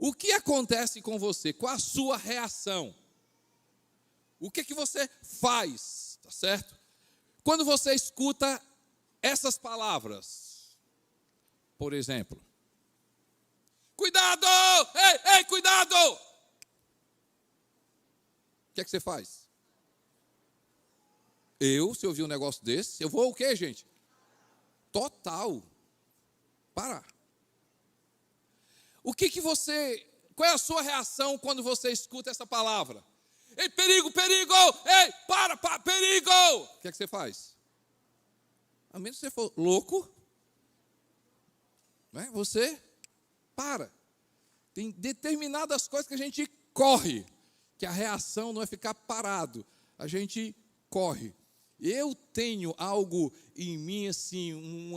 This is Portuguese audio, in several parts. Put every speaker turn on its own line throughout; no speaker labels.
O que acontece com você? Qual a sua reação? O que você faz, tá certo? Quando você escuta essas palavras, por exemplo, cuidado! Ei, ei, cuidado! O que você faz? Se ouvir um negócio desse, eu vou o quê, gente? Total. Parar. Qual é a sua reação quando você escuta essa palavra? Ei, perigo, perigo! Ei, para, perigo! O que você faz? A menos que você for louco, né? Você para. Tem determinadas coisas que a gente corre, que a reação não é ficar parado, a gente corre. Eu tenho algo em mim, assim,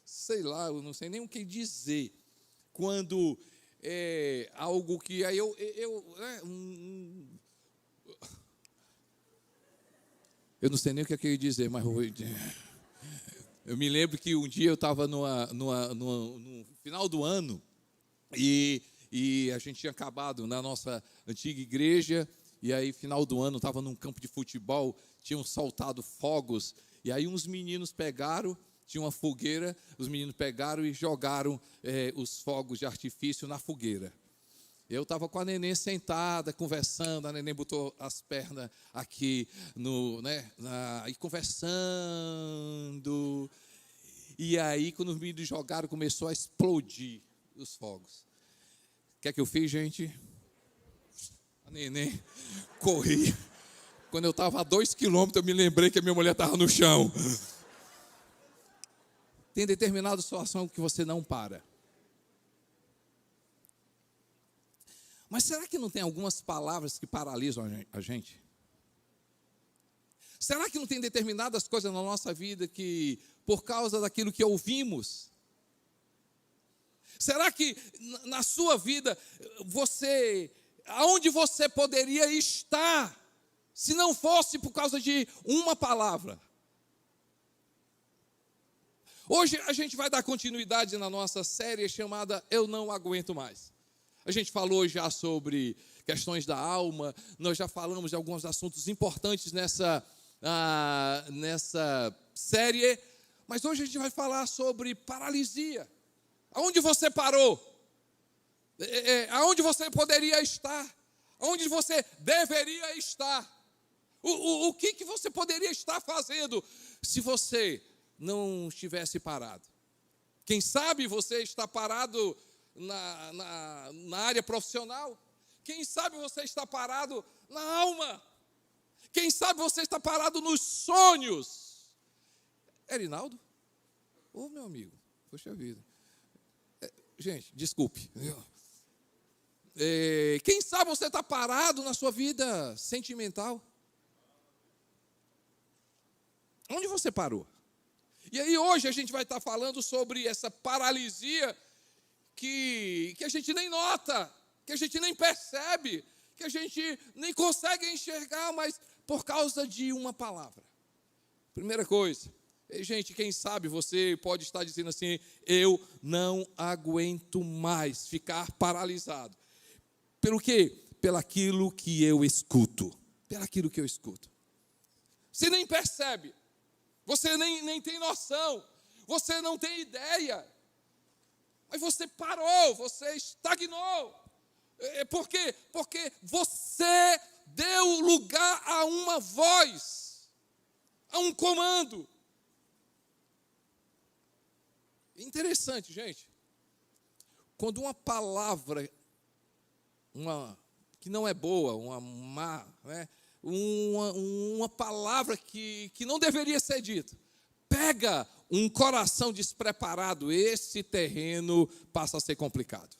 sei lá, eu não sei nem o que dizer, quando é algo que aí eu não sei nem o que eu queria dizer, mas eu me lembro que um dia eu estava no final do ano e a gente tinha acabado na nossa antiga igreja, e aí final do ano estava num campo de futebol, tinham soltado fogos, e aí uns meninos pegaram, tinha uma fogueira, os meninos pegaram e jogaram os fogos de artifício na fogueira. Eu estava com a neném sentada, conversando, a neném botou as pernas aqui, e conversando. E aí, quando os meninos jogaram, começou a explodir os fogos. O que é que eu fiz, gente? A neném corri. Quando eu estava a 2 quilômetros, eu me lembrei que a minha mulher estava no chão. Tem determinada situação que você não para. Mas será que não tem algumas palavras que paralisam a gente? Será que não tem determinadas coisas na nossa vida que, por causa daquilo que ouvimos? Será que na sua vida, aonde você poderia estar, se não fosse por causa de uma palavra? Hoje a gente vai dar continuidade na nossa série chamada Eu Não Aguento Mais. A gente falou já sobre questões da alma, nós já falamos de alguns assuntos importantes nessa série, mas hoje a gente vai falar sobre paralisia. Aonde você parou? Aonde você poderia estar? Aonde você deveria estar? O que você poderia estar fazendo se você não estivesse parado? Quem sabe você está parado na área profissional? Quem sabe você está parado na alma? Quem sabe você está parado nos sonhos? Erinaldo? Ô, meu amigo, poxa vida. Gente, desculpe. Quem sabe você está parado na sua vida sentimental? Onde você parou? E aí hoje a gente vai estar falando sobre essa paralisia que a gente nem nota, que a gente nem percebe, que a gente nem consegue enxergar, mas por causa de uma palavra. Primeira coisa, gente, quem sabe você pode estar dizendo assim: eu não aguento mais ficar paralisado. Pelo quê? Pelaquilo que eu escuto. Pelaquilo que eu escuto. Você nem percebe, você nem tem noção, você não tem ideia. Mas você parou, você estagnou. Por quê? Porque você deu lugar a uma voz, a um comando. Interessante, gente. Quando uma palavra, que não é boa, uma má, né? uma palavra que não deveria ser dita, pega um coração despreparado, esse terreno passa a ser complicado.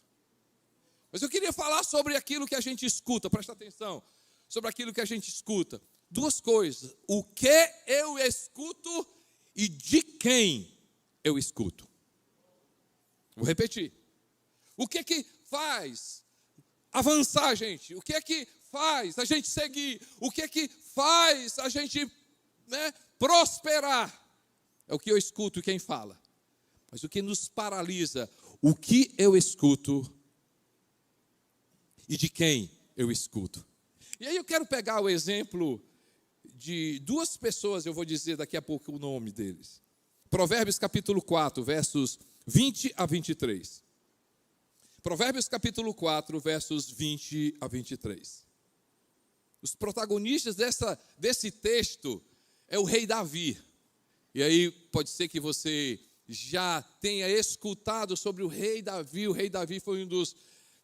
Mas eu queria falar sobre aquilo que a gente escuta, presta atenção, sobre aquilo que a gente escuta. Duas coisas: o que eu escuto e de quem eu escuto. Vou repetir. O que é que faz avançar, gente? O que é que faz a gente seguir? O que é que faz a gente prosperar? É o que eu escuto e quem fala. Mas o que nos paralisa, o que eu escuto e de quem eu escuto. E aí eu quero pegar o exemplo de duas pessoas, eu vou dizer daqui a pouco o nome deles. Provérbios capítulo 4, versos 20 a 23. Provérbios capítulo 4, versos 20 a 23. Os protagonistas desse texto é o rei Davi. E aí pode ser que você já tenha escutado sobre o rei Davi. O rei Davi foi um dos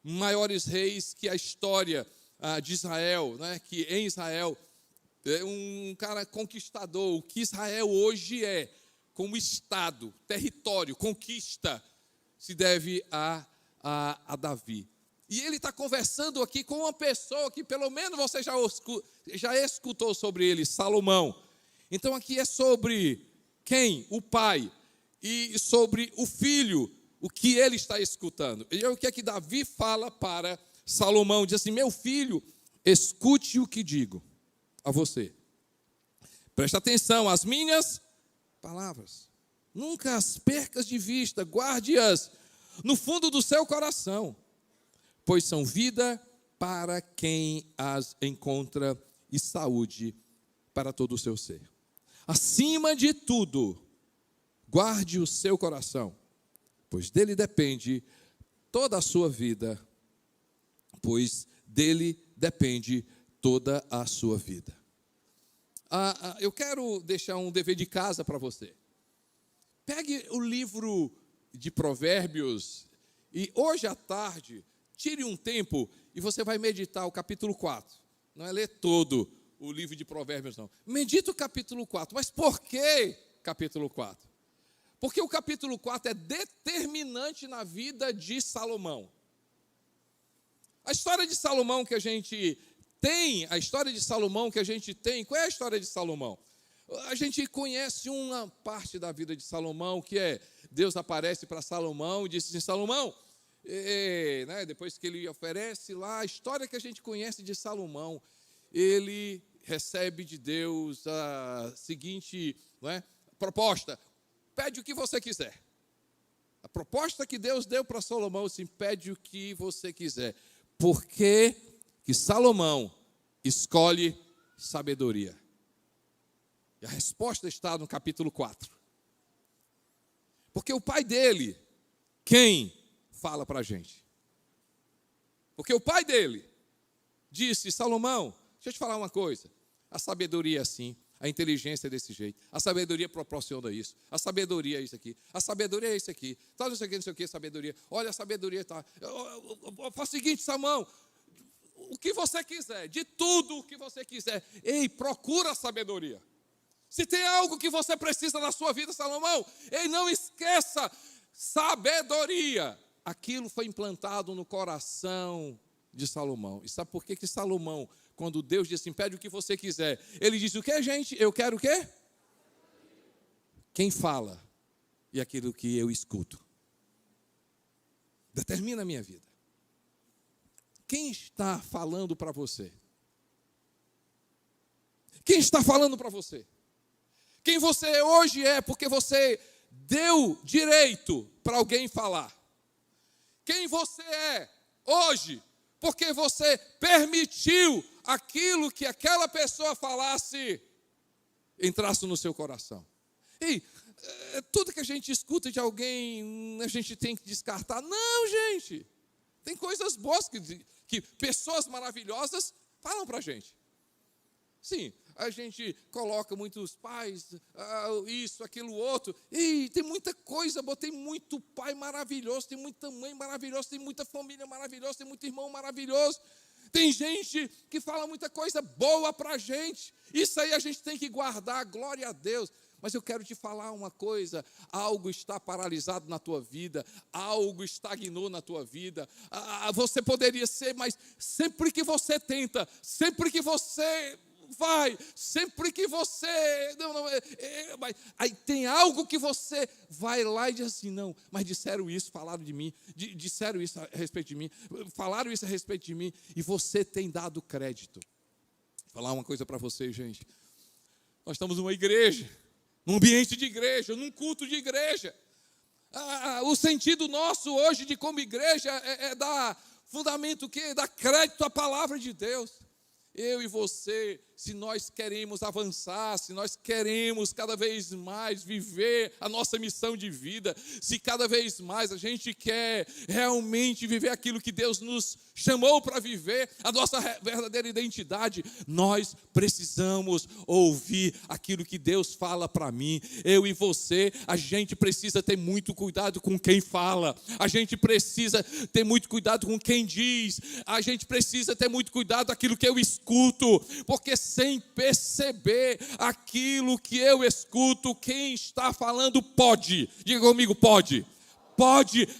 maiores reis que a história de Israel, né, que em Israel, é um cara conquistador. O que Israel hoje é, como Estado, território, conquista, se deve a Davi. E ele está conversando aqui com uma pessoa que pelo menos você já escutou sobre ele, Salomão. Então aqui é sobre quem? O pai. E sobre o filho, o que ele está escutando. E é o que é que Davi fala para Salomão. Diz assim: meu filho, escute o que digo a você. Preste atenção às minhas palavras. Nunca as percas de vista, guarde-as no fundo do seu coração, pois são vida para quem as encontra e saúde para todo o seu ser. Acima de tudo, guarde o seu coração, pois dele depende toda a sua vida, Eu quero deixar um dever de casa para você. Pegue o livro de Provérbios e hoje à tarde, tire um tempo e você vai meditar o capítulo 4. Não é ler todo o livro de Provérbios, não. Medita o capítulo 4. Mas por que capítulo 4? Porque o capítulo 4 é determinante na vida de Salomão. A história de Salomão que a gente tem, qual é a história de Salomão? A gente conhece uma parte da vida de Salomão, que é, Deus aparece para Salomão e disse assim: Salomão, depois que ele oferece lá, a história que a gente conhece de Salomão, ele recebe de Deus a seguinte proposta: pede o que você quiser. A proposta que Deus deu para Salomão, assim, pede o que você quiser. Por que que Salomão escolhe sabedoria? E a resposta está no capítulo 4. Porque o pai dele, quem fala para a gente? Porque o pai dele disse: Salomão, deixa eu te falar uma coisa. A sabedoria é assim, a inteligência é desse jeito, a sabedoria proporciona isso, a sabedoria é isso aqui, a sabedoria é isso aqui, tá, não sei o que, sabedoria. Olha, a sabedoria está. Faz o seguinte, Salomão, o que você quiser, de tudo o que você quiser, procura a sabedoria. Se tem algo que você precisa na sua vida, Salomão, não esqueça, sabedoria. Aquilo foi implantado no coração de Salomão. E sabe por que Salomão, quando Deus diz assim, pede o que você quiser, ele diz o que, gente? Eu quero o quê? Quem fala e aquilo que eu escuto determina a minha vida. Quem está falando para você? Quem está falando para você? Quem você hoje é, porque você deu direito para alguém falar. Quem você é hoje, porque você permitiu aquilo que aquela pessoa falasse, entrasse no seu coração. Tudo que a gente escuta de alguém, a gente tem que descartar. Não, gente. Tem coisas boas que pessoas maravilhosas falam para a gente. Sim, a gente coloca muitos pais, isso, aquilo, outro. E tem muita coisa boa, tem muito pai maravilhoso, tem muita mãe maravilhosa, tem muita família maravilhosa, tem muito irmão maravilhoso. Tem gente que fala muita coisa boa para a gente. Isso aí a gente tem que guardar, glória a Deus. Mas eu quero te falar uma coisa: algo está paralisado na tua vida, algo estagnou na tua vida. Você poderia ser, mas sempre que você tenta, sempre que você vai, sempre que você... mas aí tem algo que você vai lá e diz assim: não, mas disseram isso, falaram de mim, disseram isso a respeito de mim, falaram isso a respeito de mim, e você tem dado crédito. Vou falar uma coisa para vocês, gente. Nós estamos numa igreja, num ambiente de igreja, num culto de igreja. O sentido nosso hoje de como igreja é dar Fundamento o quê? Dá crédito à palavra de Deus. Eu e você, se nós queremos avançar, se nós queremos cada vez mais viver a nossa missão de vida, se cada vez mais a gente quer realmente viver aquilo que Deus nos chamou para viver, a nossa verdadeira identidade, nós precisamos ouvir aquilo que Deus fala para mim. Eu e você, a gente precisa ter muito cuidado com quem fala, a gente precisa ter muito cuidado com quem diz, a gente precisa ter muito cuidado com aquilo que eu escuto, porque sem perceber aquilo que eu escuto, quem está falando pode, diga comigo, pode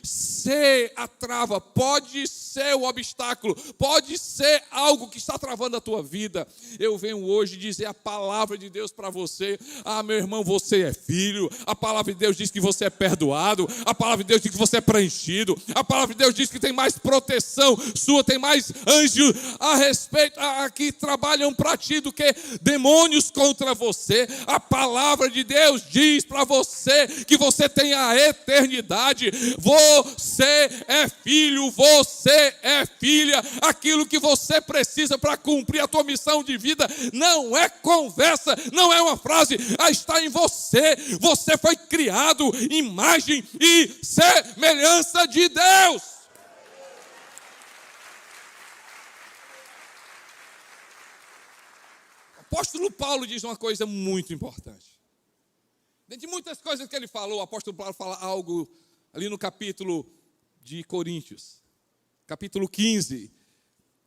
ser a trava, pode ser o obstáculo, pode ser algo que está travando a tua vida. Eu venho hoje dizer a palavra de Deus para você. Meu irmão, você é filho, a palavra de Deus diz que você é perdoado, a palavra de Deus diz que você é preenchido, a palavra de Deus diz que tem mais proteção sua, tem mais anjos a respeito, que trabalham para ti do que demônios contra você. A palavra de Deus diz para você que você tem a eternidade. Você é filho, você é filha. Aquilo que você precisa para cumprir a tua missão de vida não é conversa, não é uma frase, está em você. Você foi criado imagem e semelhança de Deus. O apóstolo Paulo diz uma coisa muito importante. Dentre muitas coisas que ele falou, o apóstolo Paulo fala algo ali no capítulo de Coríntios, capítulo 15,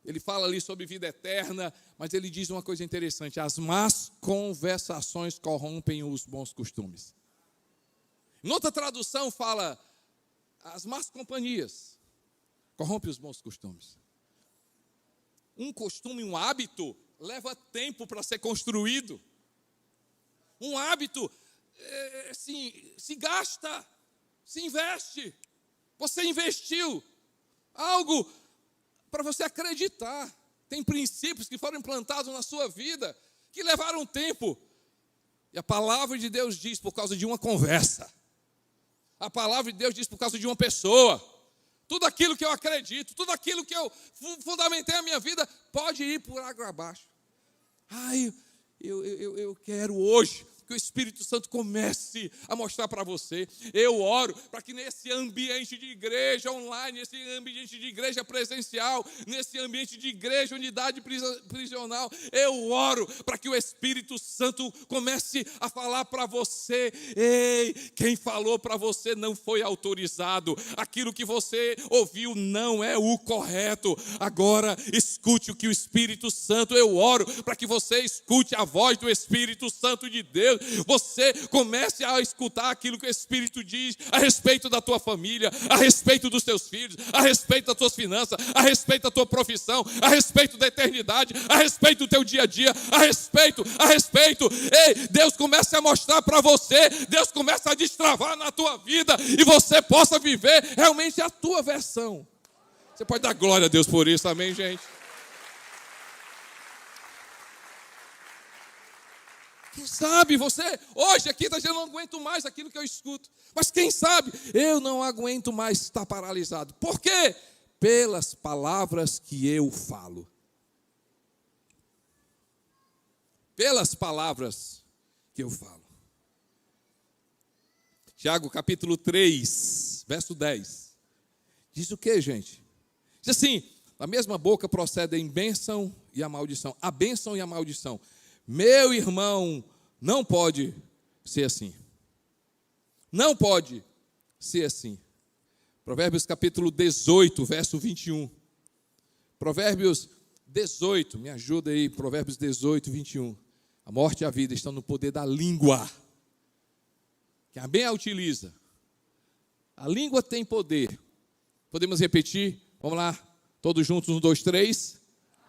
ele fala ali sobre vida eterna, mas ele diz uma coisa interessante: as más conversações corrompem os bons costumes. Em outra tradução fala, as más companhias corrompem os bons costumes. Um costume, um hábito, leva tempo para ser construído. Um hábito, se gasta, se investe. Você investiu algo para você acreditar. Tem princípios que foram implantados na sua vida que levaram tempo. E a palavra de Deus diz por causa de uma conversa. A palavra de Deus diz por causa de uma pessoa. Tudo aquilo que eu acredito, tudo aquilo que eu fundamentei a minha vida, pode ir por água abaixo. Eu quero hoje que o Espírito Santo comece a mostrar para você. Eu oro para que nesse ambiente de igreja online, nesse ambiente de igreja presencial, nesse ambiente de igreja, unidade prisional, eu oro para que o Espírito Santo comece a falar para você. Ei, quem falou para você não foi autorizado. Aquilo que você ouviu não é o correto. Agora escute o que o Espírito Santo, eu oro para que você escute a voz do Espírito Santo de Deus. Você comece a escutar aquilo que o Espírito diz a respeito da tua família, a respeito dos teus filhos, a respeito das tuas finanças, a respeito da tua profissão, a respeito da eternidade, a respeito do teu dia a dia, a respeito. Ei, Deus começa a mostrar para você, Deus começa a destravar na tua vida e você possa viver realmente a tua versão. Você pode dar glória a Deus por isso, amém, gente? Quem sabe você, hoje aqui está dizendo, eu não aguento mais aquilo que eu escuto. Mas quem sabe, eu não aguento mais estar paralisado. Por quê? Pelas palavras que eu falo. Pelas palavras que eu falo. Tiago, capítulo 3, verso 10. Diz o quê, gente? Diz assim, da mesma boca procedem bênção e a maldição. A bênção e a maldição. Meu irmão, não pode ser assim. Não pode ser assim. Provérbios capítulo 18, verso 21. Provérbios 18, me ajuda aí, Provérbios 18, 21. A morte e a vida estão no poder da língua. Quem bem a utiliza. A língua tem poder. Podemos repetir? Vamos lá, todos juntos, 1, 2, 3.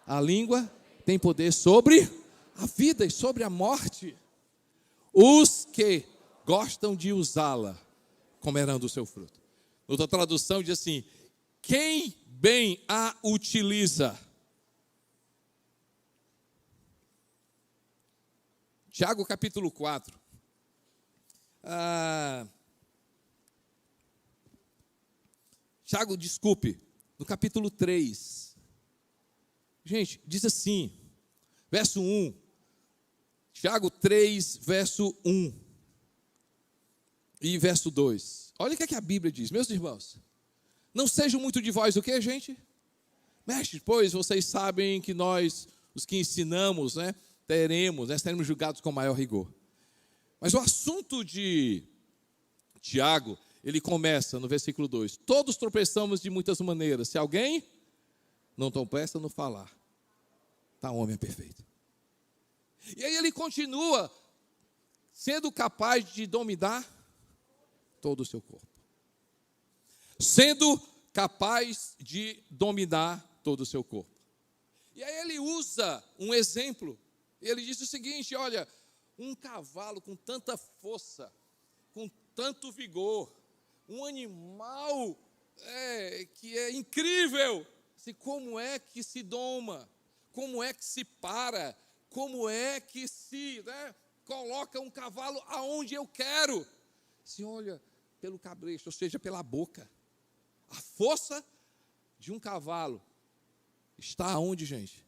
A língua tem poder sobre a vida e sobre a morte. Os que gostam de usá-la comerão do seu fruto. Outra tradução diz assim, quem bem a utiliza. Tiago capítulo 4. Tiago, desculpe, no capítulo 3. Gente, diz assim, verso 1. Tiago 3, verso 1 e verso 2. Olha o que é que a Bíblia diz, meus irmãos. Não sejam muito de vós o quê, gente? Mestre, pois vocês sabem que nós, os que ensinamos, seremos julgados com maior rigor. Mas o assunto de Tiago, ele começa no versículo 2. Todos tropeçamos de muitas maneiras. Se alguém não tropeça no falar, tá, o homem é perfeito. E aí ele continua sendo capaz de dominar todo o seu corpo. Sendo capaz de dominar todo o seu corpo. E aí ele usa um exemplo. Ele diz o seguinte, olha, um cavalo com tanta força, com tanto vigor, um animal que é incrível, como é que se doma, como é que se para, como é que se coloca um cavalo aonde eu quero. Se olha pelo cabresto, ou seja, pela boca. A força de um cavalo está aonde, gente?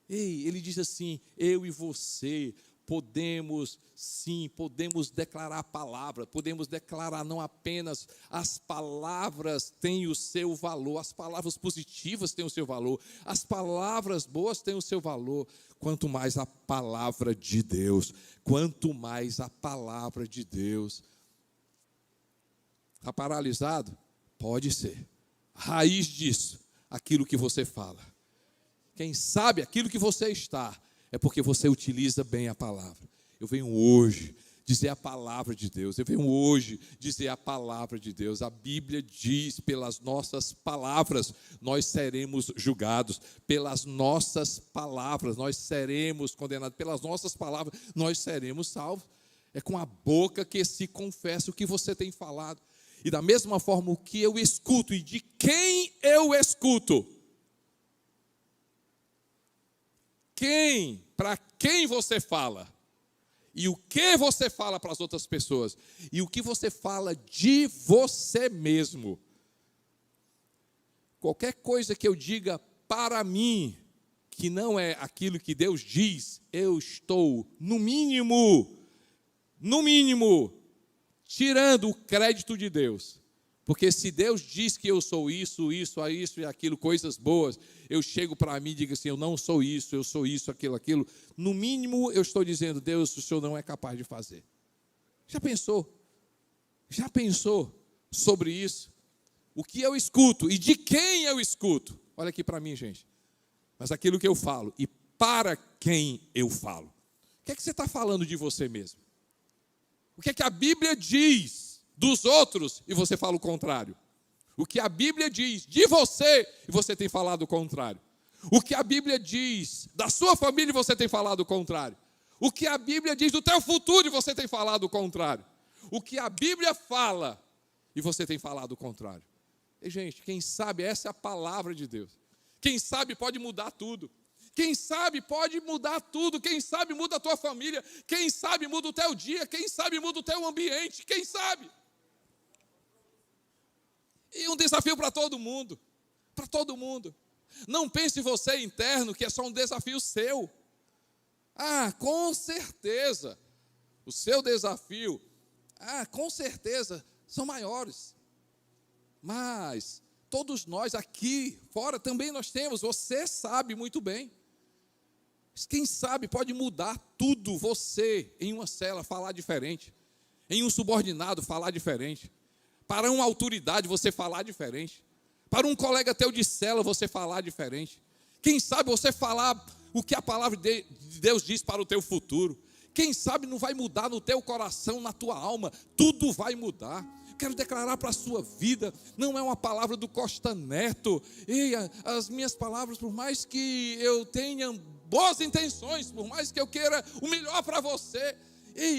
Ele diz assim, eu e você podemos declarar a palavra, podemos declarar não apenas as palavras têm o seu valor, as palavras positivas têm o seu valor, as palavras boas têm o seu valor, quanto mais a palavra de Deus, Está paralisado? Pode ser. Raiz disso, aquilo que você fala. Quem sabe aquilo que você está, é porque você utiliza bem a palavra. Eu venho hoje dizer a palavra de Deus. A Bíblia diz, pelas nossas palavras nós seremos julgados. Pelas nossas palavras nós seremos condenados. Pelas nossas palavras nós seremos salvos. É com a boca que se confessa o que você tem falado. E da mesma forma, o que eu escuto e de quem eu escuto. Para quem você fala. E o que você fala para as outras pessoas. E o que você fala de você mesmo. Qualquer coisa que eu diga para mim, que não é aquilo que Deus diz, eu estou, no mínimo, tirando o crédito de Deus. Porque se Deus diz que eu sou isso e aquilo, coisas boas, eu chego para mim e digo assim, eu não sou isso, eu sou isso, aquilo. No mínimo eu estou dizendo, Deus, o Senhor não é capaz de fazer. Já pensou sobre isso? O que eu escuto e de quem eu escuto? Olha aqui para mim, gente. Mas aquilo que eu falo e para quem eu falo. O que é que você está falando de você mesmo? O que é que a Bíblia diz dos outros e você fala o contrário? O que a Bíblia diz de você e você tem falado o contrário? O que a Bíblia diz da sua família e você tem falado o contrário? O que a Bíblia diz do teu futuro e você tem falado o contrário? O que a Bíblia fala e você tem falado o contrário? E, gente, quem sabe essa é a palavra de Deus. Quem sabe pode mudar tudo. Quem sabe pode mudar tudo. Quem sabe muda a tua família. Quem sabe muda o teu dia. Quem sabe muda o teu ambiente. Quem sabe? E um desafio para todo mundo. Para todo mundo. Não pense você interno que é só um desafio seu. Com certeza. O seu desafio, com certeza, são maiores. Mas todos nós aqui fora também nós temos. Você sabe muito bem. Quem sabe pode mudar tudo. Você em uma cela falar diferente. Em um subordinado falar diferente. Para uma autoridade você falar diferente. Para um colega teu de cela você falar diferente. Quem sabe você falar o que a palavra de Deus diz para o teu futuro. Quem sabe não vai mudar no teu coração, na tua alma. Tudo vai mudar. Quero declarar para a sua vida, não é uma palavra do Costa Neto. E as minhas palavras, por mais que eu tenha boas intenções, por mais que eu queira o melhor para você,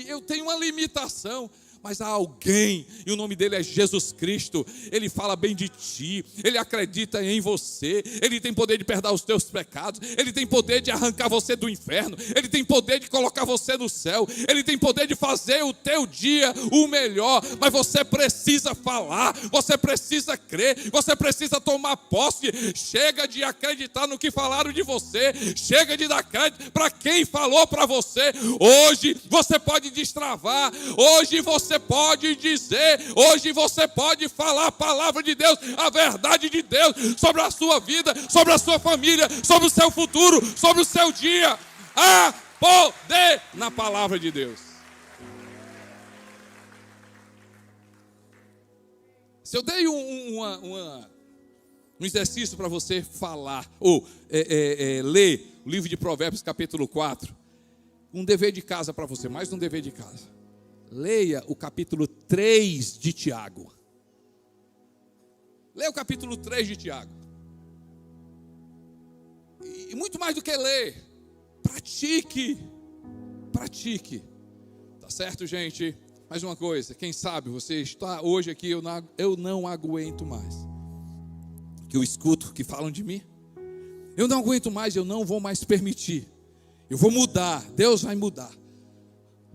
eu tenho uma limitação. Mas há alguém, e o nome dele é Jesus Cristo. Ele fala bem de ti, ele acredita em você, ele tem poder de perdoar os teus pecados, ele tem poder de arrancar você do inferno, ele tem poder de colocar você no céu, ele tem poder de fazer o teu dia o melhor. Mas você precisa falar, você precisa crer, você precisa tomar posse. Chega de acreditar no que falaram de você, chega de dar crédito para quem falou para você. Hoje você pode destravar, hoje você pode dizer, hoje você pode falar a palavra de Deus, a verdade de Deus sobre a sua vida, sobre a sua família, sobre o seu futuro, sobre o seu dia. Há poder na palavra de Deus. Se eu dei um exercício para você falar, ou ler o livro de Provérbios capítulo 4, um dever de casa para você, mais um dever de casa. Leia o capítulo 3 de Tiago. Leia o capítulo 3 de Tiago. E muito mais do que ler, pratique. Pratique. Tá certo, gente? Mais uma coisa, quem sabe você está hoje aqui, eu não aguento mais. Que eu escuto que falam de mim. Eu não aguento mais, eu não vou mais permitir. Eu vou mudar, Deus vai mudar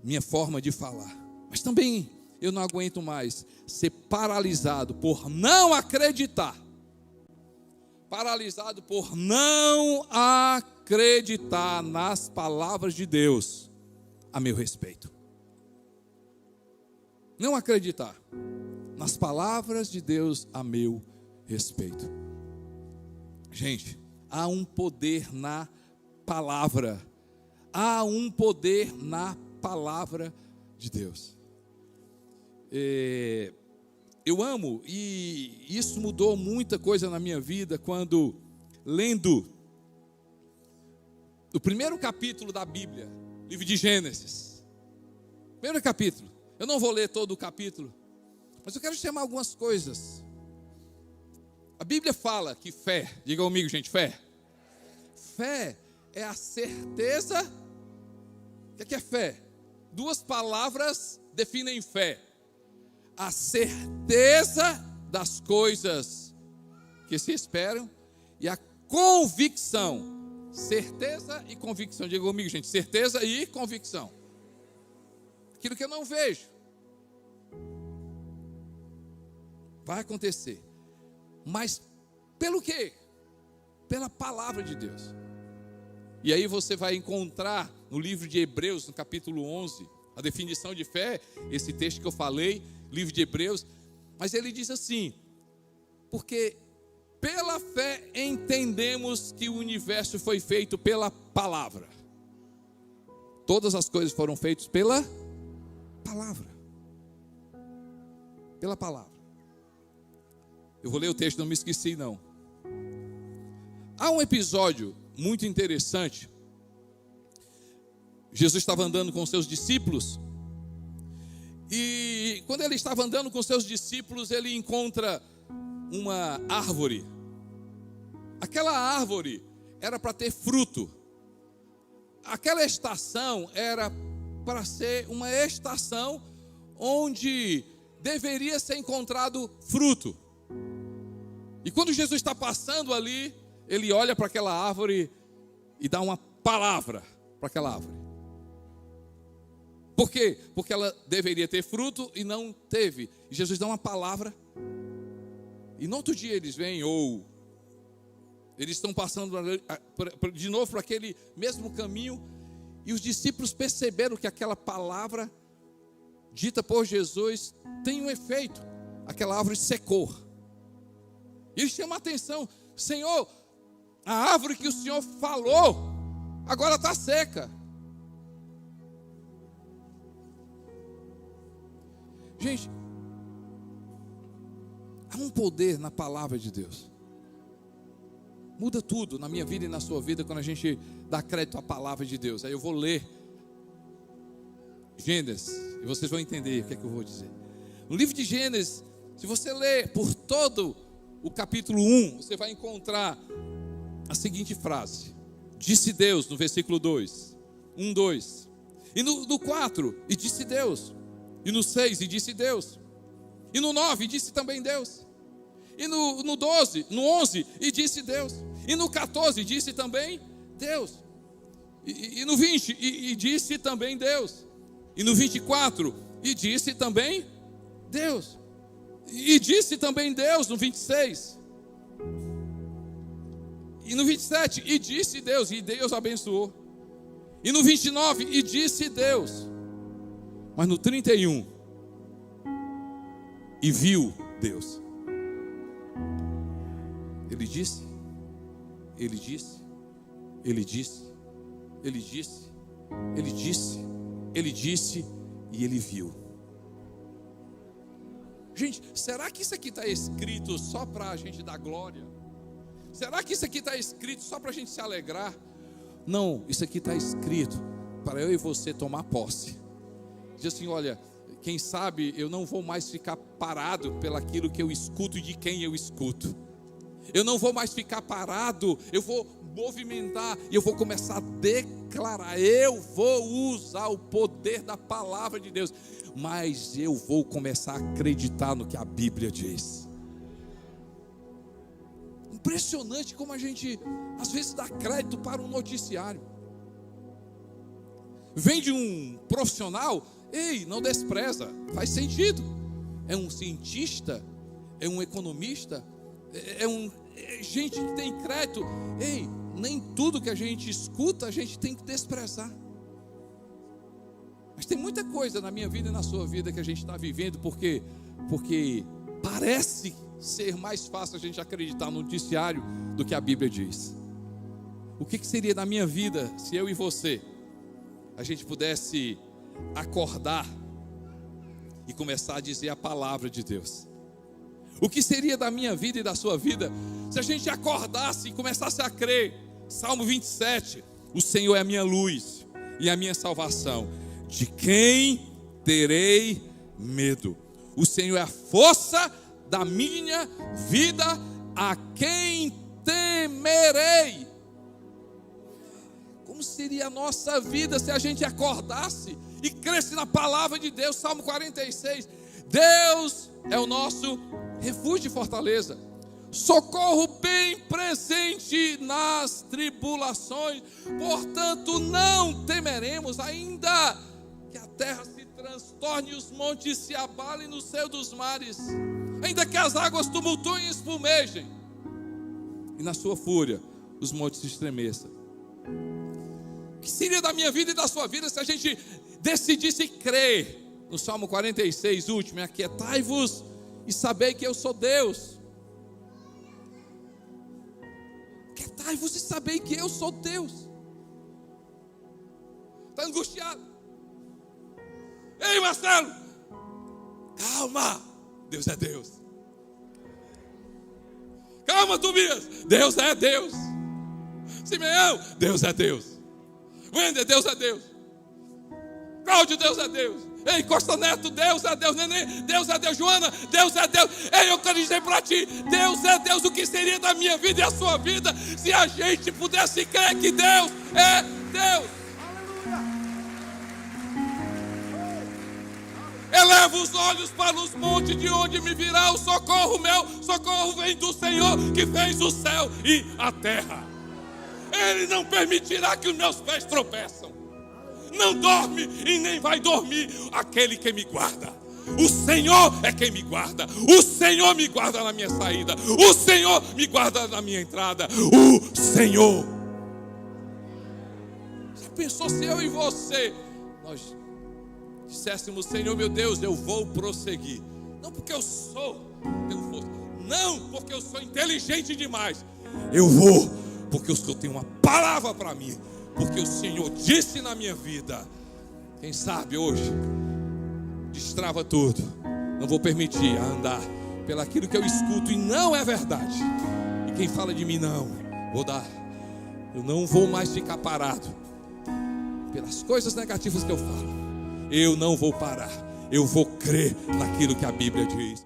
minha forma de falar. Mas também eu não aguento mais ser paralisado por não acreditar. Paralisado por não acreditar nas palavras de Deus a meu respeito. Não acreditar nas palavras de Deus a meu respeito. Gente, há um poder na palavra. Há um poder na palavra de Deus. Eu amo, e isso mudou muita coisa na minha vida quando, lendo o primeiro capítulo da Bíblia, livro de Gênesis, primeiro capítulo. Eu não vou ler todo o capítulo, mas eu quero chamar algumas coisas. A Bíblia fala que fé, diga comigo, gente, fé. Fé é a certeza. O que é fé? Duas palavras definem fé: a certeza das coisas que se esperam e a convicção. Certeza e convicção. Diga comigo, gente, certeza e convicção. Aquilo que eu não vejo vai acontecer. Mas pelo quê? Pela palavra de Deus. E aí você vai encontrar no livro de Hebreus, no capítulo 11, a definição de fé, esse texto que eu falei, livro de Hebreus. Mas ele diz assim: porque pela fé entendemos que o universo foi feito pela palavra. Todas as coisas foram feitas pela palavra. Pela palavra. Eu vou ler o texto, não me esqueci não. Há um episódio muito interessante. Jesus estava andando com seus discípulos, e quando ele estava andando com seus discípulos, ele encontra uma árvore. Aquela árvore era para ter fruto. Aquela estação era para ser uma estação onde deveria ser encontrado fruto. E quando Jesus está passando ali, ele olha para aquela árvore e dá uma palavra para aquela árvore. Por quê? Porque ela deveria ter fruto e não teve. E Jesus dá uma palavra. E no outro dia eles vêm, ou eles estão passando de novo por aquele mesmo caminho, e os discípulos perceberam que aquela palavra dita por Jesus tem um efeito. Aquela árvore secou. E eles chamam a atenção: Senhor, a árvore que o Senhor falou agora está seca. Gente, há um poder na palavra de Deus. Muda tudo na minha vida e na sua vida quando a gente dá crédito à palavra de Deus. Aí eu vou ler Gênesis e vocês vão entender o que é que eu vou dizer. No livro de Gênesis, se você ler por todo o capítulo 1, você vai encontrar a seguinte frase: disse Deus, no versículo 2, 1, 2. E no 4, e disse Deus: E no 6, e disse Deus. E no 9, disse também Deus. E no 12, no 11, e disse Deus. E no 14, disse também Deus. E no 20, e disse também Deus. E no 24, e disse também Deus. E disse também Deus no 26. E no 27, e disse Deus, e Deus abençoou. E no 29, e disse Deus. Mas no 31, e viu Deus. Ele disse, ele disse, ele disse, ele disse, ele disse, ele disse, e ele viu. Gente, será que isso aqui está escrito só para a gente dar glória? Será que isso aqui está escrito só para a gente se alegrar? Não, isso aqui está escrito para eu e você tomar posse. Diz assim, olha, quem sabe eu não vou mais ficar parado pelaquilo que eu escuto e de quem eu escuto. Eu não vou mais ficar parado, eu vou movimentar e eu vou começar a declarar. Eu vou usar o poder da palavra de Deus, mas eu vou começar a acreditar no que a Bíblia diz. Impressionante como a gente às vezes dá crédito para um noticiário. Vem de um profissional, ei, não despreza, faz sentido. É um cientista, é um economista, é gente que tem crédito. Ei, nem tudo que a gente escuta a gente tem que desprezar. Mas tem muita coisa na minha vida e na sua vida que a gente está vivendo porque parece ser mais fácil a gente acreditar no noticiário do que a Bíblia diz. O que seria da minha vida se eu e você a gente pudesse acordar e começar a dizer a palavra de Deus? O que seria da minha vida e da sua vida se a gente acordasse e começasse a crer? Salmo 27, o Senhor é a minha luz e a minha salvação, de quem terei medo? O Senhor é a força da minha vida, a quem temerei? Como seria a nossa vida se a gente acordasse e cresce na palavra de Deus? Salmo 46, Deus é o nosso refúgio e fortaleza, socorro bem presente nas tribulações, portanto não temeremos, ainda que a terra se transtorne e os montes se abalem no seio dos mares, ainda que as águas tumultuem e espumejem, e na sua fúria os montes se estremeçam. O que seria da minha vida e da sua vida se a gente decidisse crer no Salmo 46, último: aquietai-vos e sabei que eu sou Deus. Aquietai-vos e sabei que eu sou Deus. Está angustiado? Ei, Marcelo, calma, Deus é Deus. Calma, Tobias, Deus é Deus. Simeão, Deus é Deus. Wender, Deus é Deus. Cláudio, Deus é Deus. Ei, Costa Neto, Deus é Deus. Neném, Deus é Deus. Joana, Deus é Deus. Ei, eu quero dizer para ti, Deus é Deus. O que seria da minha vida e a sua vida se a gente pudesse crer que Deus é Deus? Eleva os olhos para os montes, de onde me virá o socorro. Meu socorro vem do Senhor que fez o céu e a terra. Ele não permitirá que os meus pés tropeçam. Não dorme e nem vai dormir aquele que me guarda. O Senhor é quem me guarda. O Senhor me guarda na minha saída. O Senhor me guarda na minha entrada. O Senhor. Você pensou se eu e você nós disséssemos: Senhor meu Deus, eu vou prosseguir, não porque eu tenho força, não porque eu sou inteligente demais, eu vou porque o Senhor tem uma palavra para mim, porque o Senhor disse na minha vida. Quem sabe hoje destrava tudo. Não vou permitir andar pelaquilo que eu escuto e não é verdade. E quem fala de mim não vou dar. Eu não vou mais ficar parado pelas coisas negativas que eu falo. Eu não vou parar. Eu vou crer naquilo que a Bíblia diz.